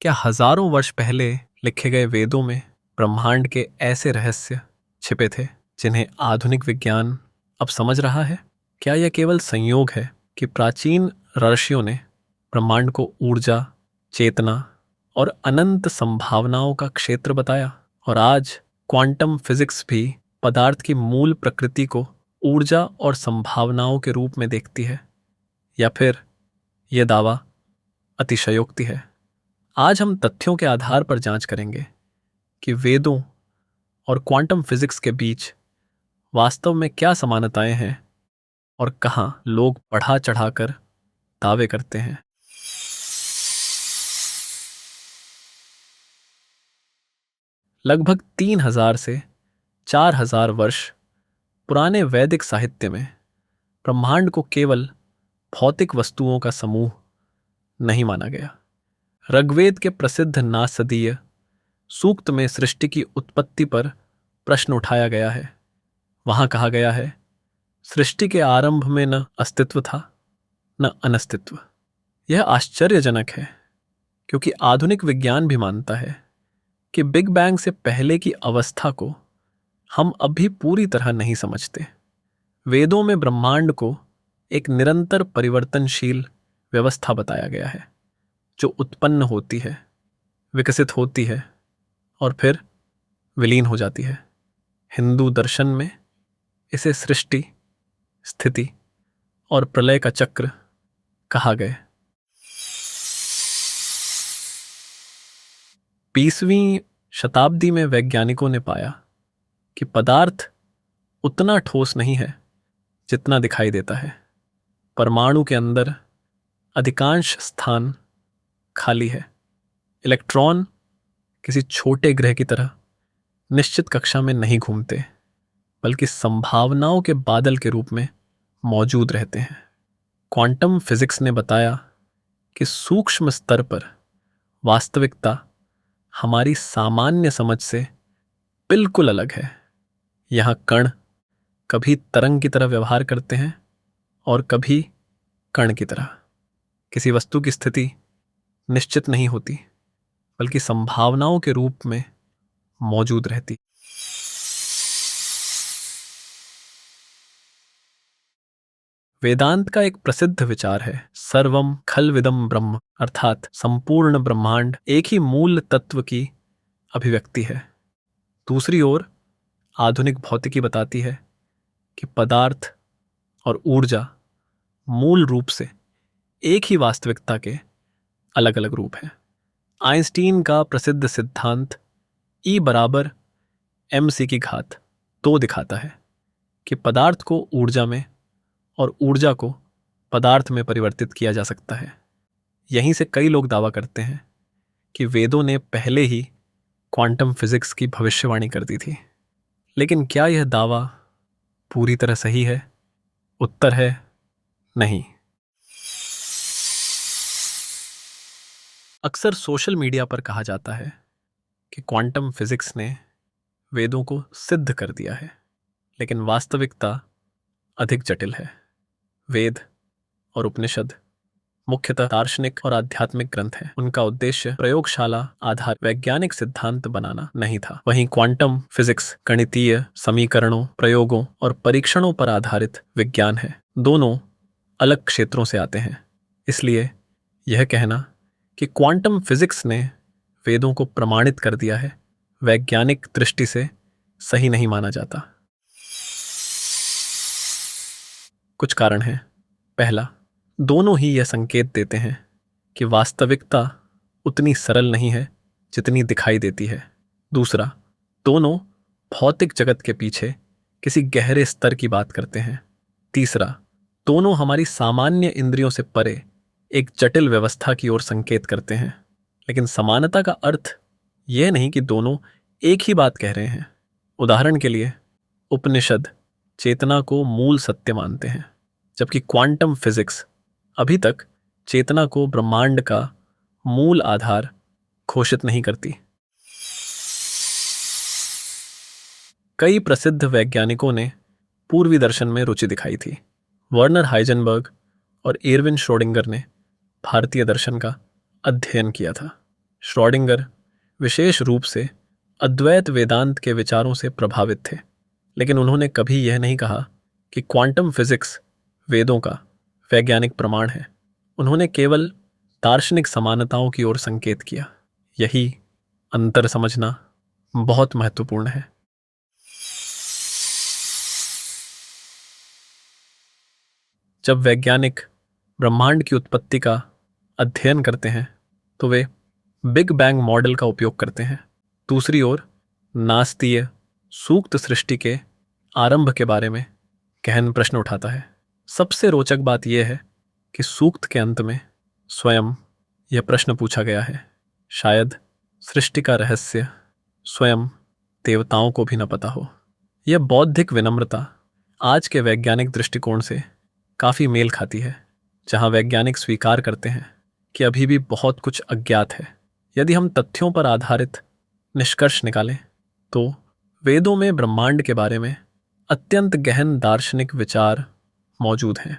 क्या हजारों वर्ष पहले लिखे गए वेदों में ब्रह्मांड के ऐसे रहस्य छिपे थे जिन्हें आधुनिक विज्ञान अब समझ रहा है? क्या यह केवल संयोग है कि प्राचीन ऋषियों ने ब्रह्मांड को ऊर्जा, चेतना और अनंत संभावनाओं का क्षेत्र बताया, और आज क्वांटम फिजिक्स भी पदार्थ की मूल प्रकृति को ऊर्जा और संभावनाओं के रूप में देखती है? या फिर यह दावा अतिशयोक्ति है? आज हम तथ्यों के आधार पर जांच करेंगे कि वेदों और क्वांटम फिजिक्स के बीच वास्तव में क्या समानताएं हैं और कहां लोग बढ़ा चढ़ाकर दावे करते हैं। लगभग 3000 से 4000 वर्ष पुराने वैदिक साहित्य में ब्रह्मांड को केवल भौतिक वस्तुओं का समूह नहीं माना गया। ऋग्वेद के प्रसिद्ध नासदीय सूक्त में सृष्टि की उत्पत्ति पर प्रश्न उठाया गया है। वहां कहा गया है, सृष्टि के आरंभ में न अस्तित्व था न अनस्तित्व। यह आश्चर्यजनक है क्योंकि आधुनिक विज्ञान भी मानता है कि बिग बैंग से पहले की अवस्था को हम अभी पूरी तरह नहीं समझते। वेदों में ब्रह्मांड को एक निरंतर परिवर्तनशील व्यवस्था बताया गया है जो उत्पन्न होती है, विकसित होती है और फिर विलीन हो जाती है। हिंदू दर्शन में इसे सृष्टि, स्थिति और प्रलय का चक्र कहा गया। 20वीं शताब्दी में वैज्ञानिकों ने पाया कि पदार्थ उतना ठोस नहीं है जितना दिखाई देता है। परमाणु के अंदर अधिकांश स्थान खाली है। इलेक्ट्रॉन किसी छोटे ग्रह की तरह निश्चित कक्षा में नहीं घूमते, बल्कि संभावनाओं के बादल के रूप में मौजूद रहते हैं। क्वांटम फिजिक्स ने बताया कि सूक्ष्म स्तर पर वास्तविकता हमारी सामान्य समझ से बिल्कुल अलग है। यहाँ कण कभी तरंग की तरह व्यवहार करते हैं और कभी कण की तरह। किसी वस्तु की स्थिति निश्चित नहीं होती, बल्कि संभावनाओं के रूप में मौजूद रहती। वेदांत का एक प्रसिद्ध विचार है, सर्वम खलविदम ब्रह्म, अर्थात संपूर्ण ब्रह्मांड एक ही मूल तत्व की अभिव्यक्ति है। दूसरी ओर आधुनिक भौतिकी बताती है कि पदार्थ और ऊर्जा मूल रूप से एक ही वास्तविकता के अलग अलग रूप हैं। आइंस्टीन का प्रसिद्ध सिद्धांत E बराबर mc की घात 2 दिखाता है कि पदार्थ को ऊर्जा में और ऊर्जा को पदार्थ में परिवर्तित किया जा सकता है। यहीं से कई लोग दावा करते हैं कि वेदों ने पहले ही क्वांटम फिजिक्स की भविष्यवाणी कर दी थी। लेकिन क्या यह दावा पूरी तरह सही है? उत्तर है नहीं। अक्सर सोशल मीडिया पर कहा जाता है कि क्वांटम फिजिक्स ने वेदों को सिद्ध कर दिया है, लेकिन वास्तविकता अधिक जटिल है। वेद और उपनिषद मुख्यतः दार्शनिक और आध्यात्मिक ग्रंथ हैं। उनका उद्देश्य प्रयोगशाला आधारित वैज्ञानिक सिद्धांत बनाना नहीं था। वहीं क्वांटम फिजिक्स गणितीय समीकरणों, प्रयोगों और परीक्षणों पर आधारित विज्ञान है। दोनों अलग क्षेत्रों से आते हैं। इसलिए यह कहना कि क्वांटम फिजिक्स ने वेदों को प्रमाणित कर दिया है, वैज्ञानिक दृष्टि से सही नहीं माना जाता। कुछ कारण हैं। पहला, दोनों ही यह संकेत देते हैं कि वास्तविकता उतनी सरल नहीं है जितनी दिखाई देती है। दूसरा, दोनों भौतिक जगत के पीछे किसी गहरे स्तर की बात करते हैं। तीसरा, दोनों हमारी सामान्य इंद्रियों से परे एक जटिल व्यवस्था की ओर संकेत करते हैं। लेकिन समानता का अर्थ यह नहीं कि दोनों एक ही बात कह रहे हैं। उदाहरण के लिए, उपनिषद चेतना को मूल सत्य मानते हैं, जबकि क्वांटम फिजिक्स अभी तक चेतना को ब्रह्मांड का मूल आधार घोषित नहीं करती। कई प्रसिद्ध वैज्ञानिकों ने पूर्वी दर्शन में रुचि दिखाई थी। वर्नर हाइजेनबर्ग और एर्विन श्रोडिंगर ने भारतीय दर्शन का अध्ययन किया था। श्रोडिंगर विशेष रूप से अद्वैत वेदांत के विचारों से प्रभावित थे, लेकिन उन्होंने कभी यह नहीं कहा कि क्वांटम फिजिक्स वेदों का वैज्ञानिक प्रमाण है। उन्होंने केवल दार्शनिक समानताओं की ओर संकेत किया। यही अंतर समझना बहुत महत्वपूर्ण है। जब वैज्ञानिक ब्रह्मांड की उत्पत्ति का अध्ययन करते हैं तो वे बिग बैंग मॉडल का उपयोग करते हैं। दूसरी ओर नास्तीय सूक्त सृष्टि के आरंभ के बारे में गहन प्रश्न उठाता है। सबसे रोचक बात यह है कि सूक्त के अंत में स्वयं यह प्रश्न पूछा गया है, शायद सृष्टि का रहस्य स्वयं देवताओं को भी न पता हो। यह बौद्धिक विनम्रता आज के वैज्ञानिक दृष्टिकोण से काफ़ी मेल खाती है, जहां वैज्ञानिक स्वीकार करते हैं कि अभी भी बहुत कुछ अज्ञात है। यदि हम तथ्यों पर आधारित निष्कर्ष निकालें तो वेदों में ब्रह्मांड के बारे में अत्यंत गहन दार्शनिक विचार मौजूद हैं।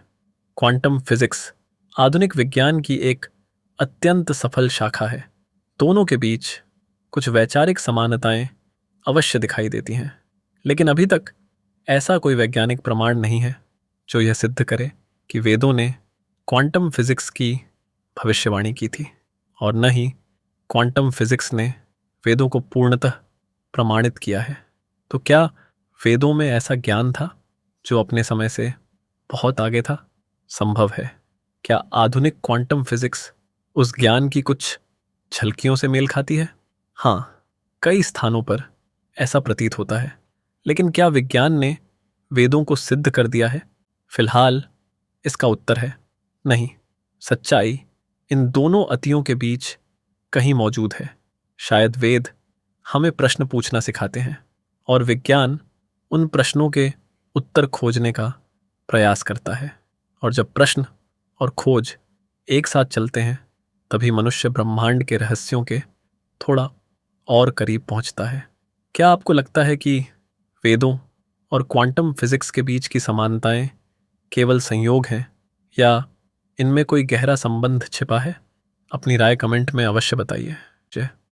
क्वांटम फिजिक्स आधुनिक विज्ञान की एक अत्यंत सफल शाखा है। दोनों के बीच कुछ वैचारिक समानताएं अवश्य दिखाई देती हैं, लेकिन अभी तक ऐसा कोई वैज्ञानिक प्रमाण नहीं है जो यह सिद्ध करे कि वेदों ने क्वांटम फिजिक्स की भविष्यवाणी की थी, और न ही क्वांटम फिजिक्स ने वेदों को पूर्णतः प्रमाणित किया है। तो क्या वेदों में ऐसा ज्ञान था जो अपने समय से बहुत आगे था? संभव है। क्या आधुनिक क्वांटम फिजिक्स उस ज्ञान की कुछ झलकियों से मेल खाती है? हाँ, कई स्थानों पर ऐसा प्रतीत होता है, लेकिन क्या विज्ञान ने वेदों को सिद्ध कर दिया है? फिलहाल इसका उत्तर है नहीं। सच्चाई इन दोनों अतियों के बीच कहीं मौजूद है। शायद वेद हमें प्रश्न पूछना सिखाते हैं और विज्ञान उन प्रश्नों के उत्तर खोजने का प्रयास करता है, और जब प्रश्न और खोज एक साथ चलते हैं तभी मनुष्य ब्रह्मांड के रहस्यों के थोड़ा और करीब पहुंचता है। क्या आपको लगता है कि वेदों और क्वांटम फिजिक्स के बीच की समानताएं केवल संयोग हैं, या इनमें कोई गहरा संबंध छिपा है? अपनी राय कमेंट में अवश्य बताइए। जय